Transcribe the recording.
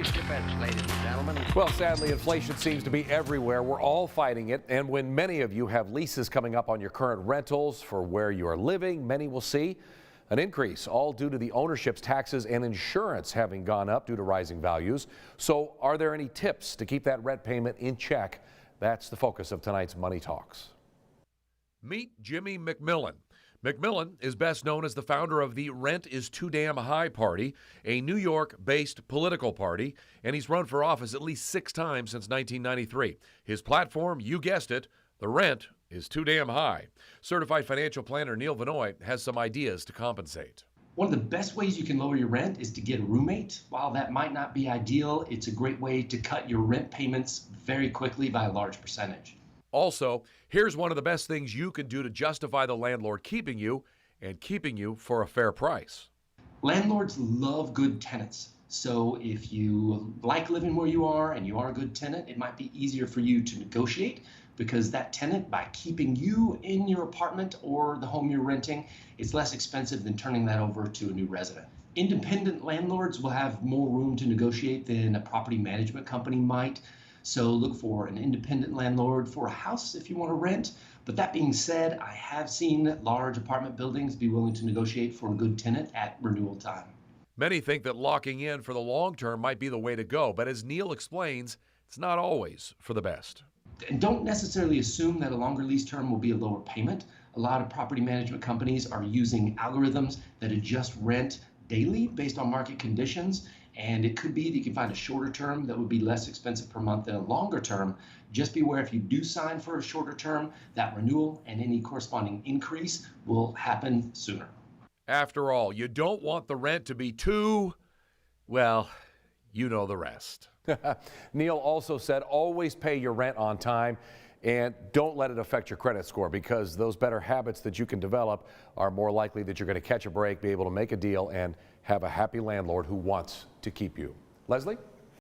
Place your bets, ladies and gentlemen. Well, sadly, inflation seems to be everywhere. We're all fighting it. And when many of you have leases coming up on your current rentals for where you are living, many will see an increase, all due to the ownership's taxes and insurance having gone up due to rising values. So are there any tips to keep that rent payment in check? That's the focus of tonight's Money Talks. Meet Jimmy McMillan. McMillan is best known as the founder of the Rent is Too Damn High Party, a New York-based political party, and he's run for office at least 6 times since 1993. His platform, you guessed it, the rent is too damn high. Certified financial planner Neil Vanoy has some ideas to compensate. One of the best ways you can lower your rent is to get a roommate. While that might not be ideal, it's a great way to cut your rent payments very quickly by a large percentage. Also, here's one of the best things you can do to justify the landlord keeping you and keeping you for a fair price. Landlords love good tenants. So if you like living where you are and you are a good tenant, it might be easier for you to negotiate because that tenant, by keeping you in your apartment or the home you're renting, it's less expensive than turning that over to a new resident. Independent landlords will have more room to negotiate than a property management company might. So look for an independent landlord for a house if you want to rent. But that being said, I have seen large apartment buildings be willing to negotiate for a good tenant at renewal time. Many think that locking in for the long term might be the way to go, but as Neil explains, it's not always for the best. And don't necessarily assume that a longer lease term will be a lower payment. A lot of property management companies are using algorithms that adjust rent daily based on market conditions. And it could be that you can find a shorter term that would be less expensive per month than a longer term. Just beware if you do sign for a shorter term, that renewal and any corresponding increase will happen sooner. After all, you don't want the rent to be too, well, you know the rest. Neil also said always pay your rent on time and don't let it affect your credit score because those better habits that you can develop are more likely that you're going to catch a break, be able to make a deal, and have a happy landlord who wants to keep you. Leslie?